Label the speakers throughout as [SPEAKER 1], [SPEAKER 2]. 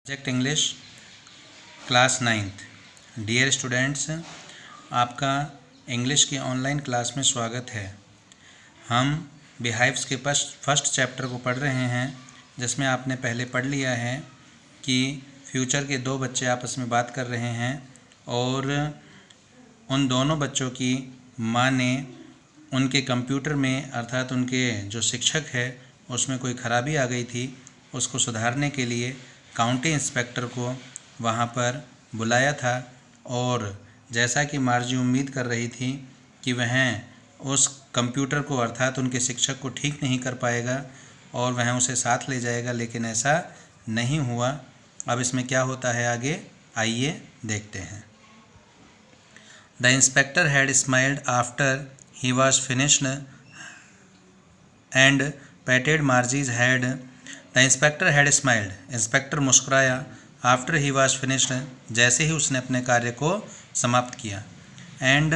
[SPEAKER 1] Subject English class 9th। Dear students, आपका English की online class में स्वागत है। हम बिहाइव्स के फर्स्ट चैप्टर को पढ़ रहे हैं, जिसमें आपने पहले पढ़ लिया है कि फ्यूचर के दो बच्चे आपस में बात कर रहे हैं और उन दोनों बच्चों की माँ ने उनके कंप्यूटर में अर्थात उनके जो शिक्षक है उसमें कोई ख़राबी आ गई थी। उसको सुधारने के लिए काउंटी इंस्पेक्टर को वहाँ पर बुलाया था और जैसा कि मार्जी उम्मीद कर रही थी कि वह उस कंप्यूटर को अर्थात उनके शिक्षक को ठीक नहीं कर पाएगा और वह उसे साथ ले जाएगा, लेकिन ऐसा नहीं हुआ। अब इसमें क्या होता है आगे, आइए देखते हैं। The inspector had smiled after he was finished and patted Marge's head. The inspector had smiled, inspector मुस्कुराया, आफ्टर ही वॉज फिनिश्ड, जैसे ही उसने अपने कार्य को समाप्त किया, एंड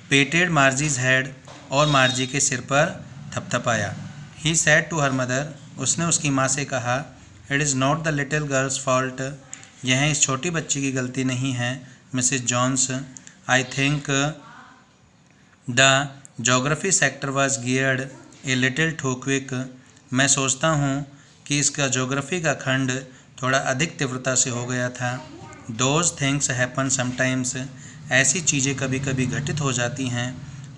[SPEAKER 1] पेटेड मार्जीज हेड, और मार्जी के सिर पर थपथपाया। He said to her mother, उसने उसकी माँ से कहा, it is not the little girl's fault, यह इस छोटी बच्ची की गलती नहीं है Mrs Jones. I think the geography sector was geared a little too quick, मैं सोचता हूँ कि इसका ज्योग्राफी का खंड थोड़ा अधिक तीव्रता से हो गया था। दोज थिंग्स हैपन समटाइम्स, ऐसी चीज़ें कभी कभी घटित हो जाती हैं।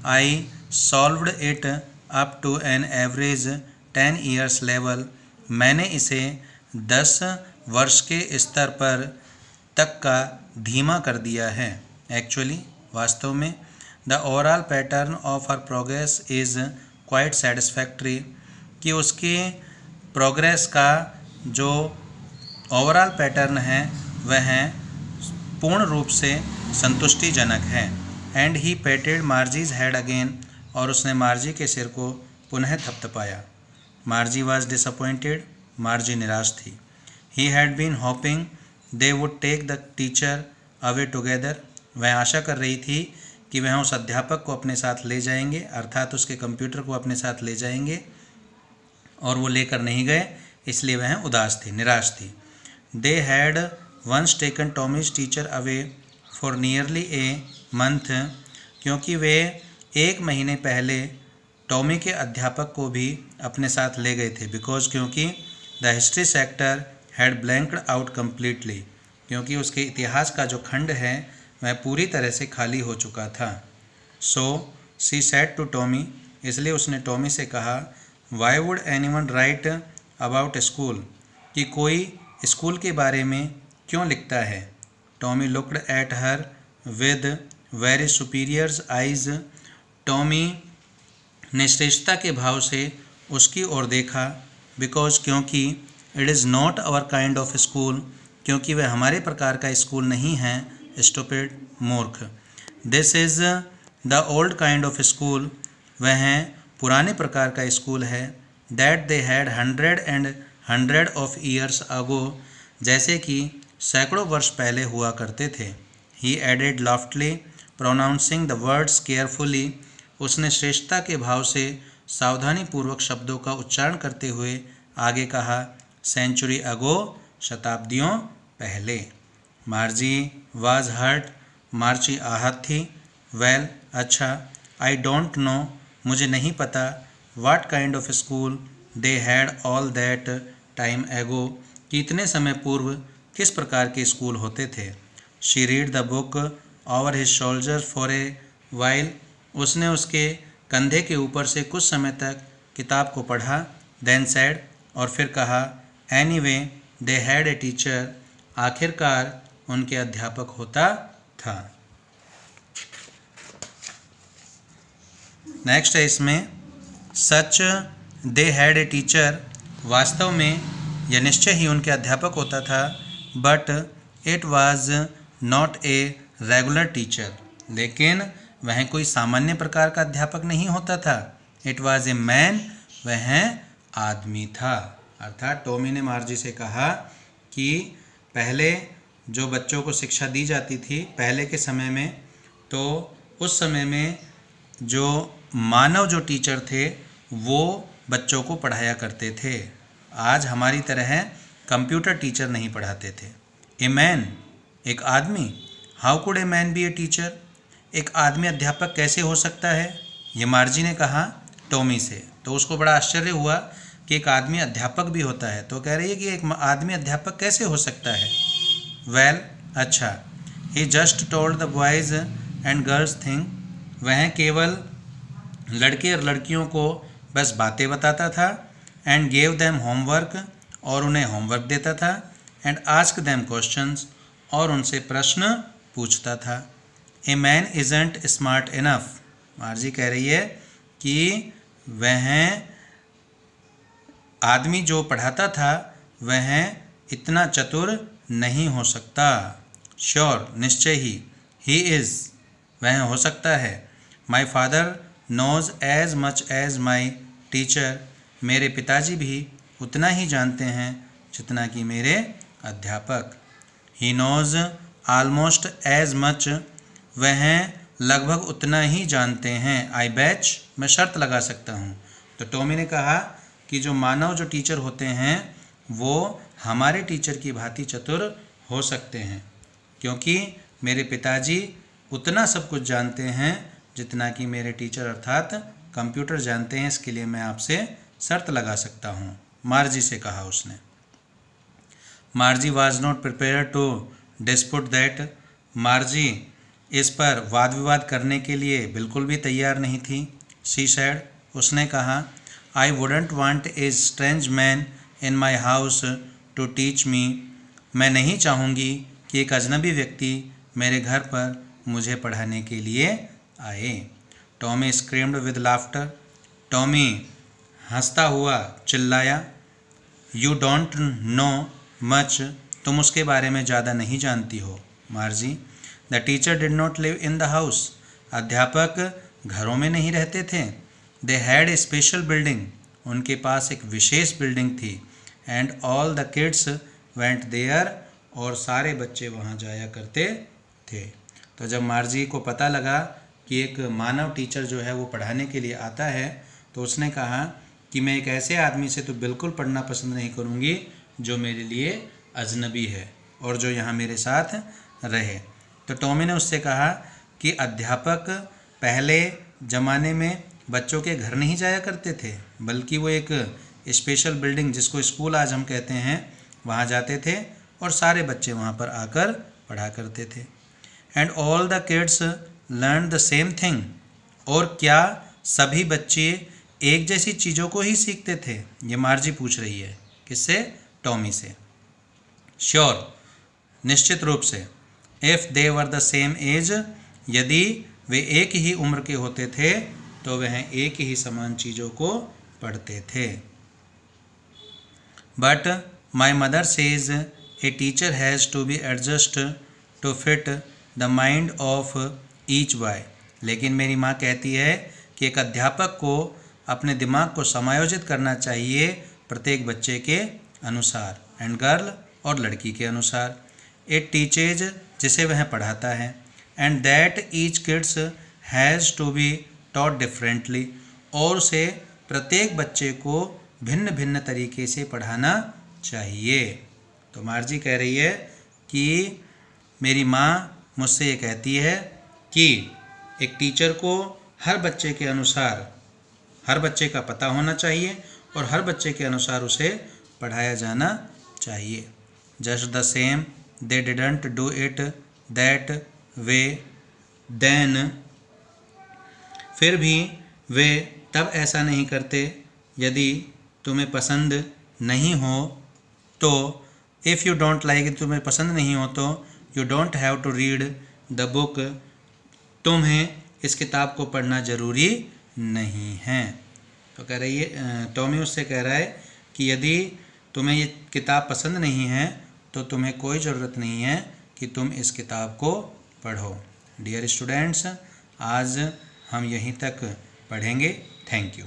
[SPEAKER 1] I solved it up to an average 10 years level, मैंने इसे 10 वर्ष के स्तर पर तक का धीमा कर दिया है। एक्चुअली, वास्तव में, the overall pattern of her progress is quite satisfactory, कि उसके प्रोग्रेस का जो ओवरऑल पैटर्न है वह पूर्ण रूप से संतुष्टिजनक है। एंड ही पेटेड मार्जीज हेड अगेन, और उसने मार्जी के सिर को पुनः थपथपाया। मार्जी वॉज डिसअपॉइंटेड, मार्जी निराश थी। He had been hoping they would take the teacher away together, वह आशा कर रही थी कि वह उस अध्यापक को अपने साथ ले जाएंगे, अर्थात उसके कंप्यूटर को अपने साथ ले जाएंगे, और वो लेकर नहीं गए, इसलिए वह उदास थी, निराश थी। They had once taken Tommy's teacher away for nearly a month, क्योंकि वे 1 महीने पहले टॉमी के अध्यापक को भी अपने साथ ले गए थे। बिकॉज, क्योंकि the history sector had blanked out completely, क्योंकि उसके इतिहास का जो खंड है वह पूरी तरह से खाली हो चुका था। सो सी सेड टू टॉमी, इसलिए उसने टॉमी से कहा, why would anyone right about school, कि कोई स्कूल के बारे में क्यों लिखता है। Tommy looked at her with very superiors eyes, Tommy ने श्रेष्ठता के भाव से उसकी ओर देखा। बिकॉज, क्योंकि it is not our kind of school, क्योंकि वह हमारे प्रकार का स्कूल नहीं है। स्टूपिड, मूर्ख। This is the old kind of school, वह पुराने प्रकार का स्कूल है। That they had 100 of years ago, जैसे कि सैकड़ों वर्ष पहले हुआ करते थे। He added loftily, pronouncing the words carefully, उसने श्रेष्ठता के भाव से सावधानीपूर्वक शब्दों का उच्चारण करते हुए आगे कहा, सेंचुरी अगो, शताब्दियों पहले। मार्जी वाज हर्ट, मार्ची आहत थी। वेल, अच्छा। आई डोंट नो, मुझे नहीं पता। What kind of school they had all that time एगो, कि इतने समय पूर्व किस प्रकार के स्कूल होते थे। She read the book over his shoulder for a while, उसने उसके कंधे के ऊपर से कुछ समय तक किताब को पढ़ा। देन सैड, और फिर कहा, anyway they had a teacher, आखिरकार उनके अध्यापक होता था। नेक्स्ट है इसमें, सच दे हैड ए टीचर, वास्तव में यह निश्चय ही उनके अध्यापक होता था। But it was not a regular teacher, लेकिन वह कोई सामान्य प्रकार का अध्यापक नहीं होता था। इट वाज ए मैन, वह आदमी था। अर्थात टॉमी ने मार्जी से कहा कि पहले जो बच्चों को शिक्षा दी जाती थी पहले के समय में, तो उस समय में जो मानव जो टीचर थे वो बच्चों को पढ़ाया करते थे। आज हमारी तरह कंप्यूटर टीचर नहीं पढ़ाते थे। ए मैन, एक आदमी। How could a man B a teacher, एक आदमी अध्यापक कैसे हो सकता है, ये मार्जी ने कहा टॉमी से। तो उसको बड़ा आश्चर्य हुआ कि एक आदमी अध्यापक भी होता है। तो कह रही है कि एक आदमी अध्यापक कैसे हो सकता है। वेल, अच्छा। He just told the boys and girls thing, वह केवल लड़के और लड़कियों को बस बातें बताता था। एंड गेव देम होमवर्क, और उन्हें होमवर्क देता था। एंड आस्क देम क्वेश्चंस, और उनसे प्रश्न पूछता था। A man isn't smart enough, मार्जी कह रही है कि वह आदमी जो पढ़ाता था वह इतना चतुर नहीं हो सकता। श्योर, निश्चय ही इज़, वह हो सकता है। My father knows as much as my teacher, मेरे पिताजी भी उतना ही जानते हैं जितना कि मेरे अध्यापक। He knows almost as much, वह लगभग उतना ही जानते हैं। आई बैच, मैं शर्त लगा सकता हूँ। तो टॉमी ने कहा कि जो मानव जो टीचर होते हैं वो हमारे टीचर की भांति चतुर हो सकते हैं, क्योंकि मेरे पिताजी उतना सब कुछ जानते हैं जितना कि मेरे टीचर अर्थात कंप्यूटर जानते हैं। इसके लिए मैं आपसे शर्त लगा सकता हूँ, मार्जी से कहा उसने। Margie was not prepare to dispute that, Margie इस पर वाद विवाद करने के लिए बिल्कुल भी तैयार नहीं थी। शी सेड, उसने कहा, I wouldn't want a strange man in my house to teach me, मैं नहीं चाहूँगी कि एक अजनबी व्यक्ति मेरे घर पर मुझे पढ़ाने के लिए आए। Tommy screamed with laughter, Tommy हंसता हुआ चिल्लाया। यू डोंट नो मच, तुम उसके बारे में ज़्यादा नहीं जानती हो। Margie, the teacher did not live in the house, अध्यापक घरों में नहीं रहते थे। They had a special building, उनके पास एक विशेष बिल्डिंग थी। And all the kids went there, और सारे बच्चे वहाँ जाया करते थे। तो जब मार्जी को पता लगा कि एक मानव टीचर जो है वो पढ़ाने के लिए आता है, तो उसने कहा कि मैं एक ऐसे आदमी से तो बिल्कुल पढ़ना पसंद नहीं करूँगी जो मेरे लिए अजनबी है और जो यहाँ मेरे साथ रहे। तो टॉमी ने उससे कहा कि अध्यापक पहले ज़माने में बच्चों के घर नहीं जाया करते थे, बल्कि वो एक स्पेशल बिल्डिंग जिसको स्कूल आज हम कहते हैं वहाँ जाते थे और सारे बच्चे वहाँ पर आकर पढ़ा करते थे। And all the kids learn the same thing, और क्या सभी बच्चे एक जैसी चीज़ों को ही सीखते थे, ये मार्जी पूछ रही है। किससे? टॉमी से। श्योर, निश्चित रूप से। If they were the same age, यदि वे एक ही उम्र के होते थे तो वह एक ही समान चीज़ों को पढ़ते थे। But my mother says a teacher has to be adjust to fit the mind of each boy, लेकिन मेरी माँ कहती है कि एक अध्यापक को अपने दिमाग को समायोजित करना चाहिए प्रत्येक बच्चे के अनुसार, एंड गर्ल, और लड़की के अनुसार। इट टीचेज, जिसे वह पढ़ाता है। And that each kids has to be taught differently, और उसे प्रत्येक बच्चे को भिन्न भिन्न तरीके से पढ़ाना चाहिए। तो मार्जी कह रही है कि मेरी माँ मुझसे ये कहती है कि एक टीचर को हर बच्चे के अनुसार, हर बच्चे का पता होना चाहिए और हर बच्चे के अनुसार उसे पढ़ाया जाना चाहिए। Just the same they didn't do it that way then, फिर भी वे तब ऐसा नहीं करते यदि तुम्हें पसंद नहीं हो तो। इफ़ यू डोंट लाइक, तुम्हें पसंद नहीं हो तो you don't have to read the book, तुम्हें इस किताब को पढ़ना ज़रूरी नहीं है। तो कह रही है, टॉमी उससे कह रहा है कि यदि तुम्हें ये किताब पसंद नहीं है तो तुम्हें कोई ज़रूरत नहीं है कि तुम इस किताब को पढ़ो। डियर स्टूडेंट्स, आज हम यहीं तक पढ़ेंगे। Thank you.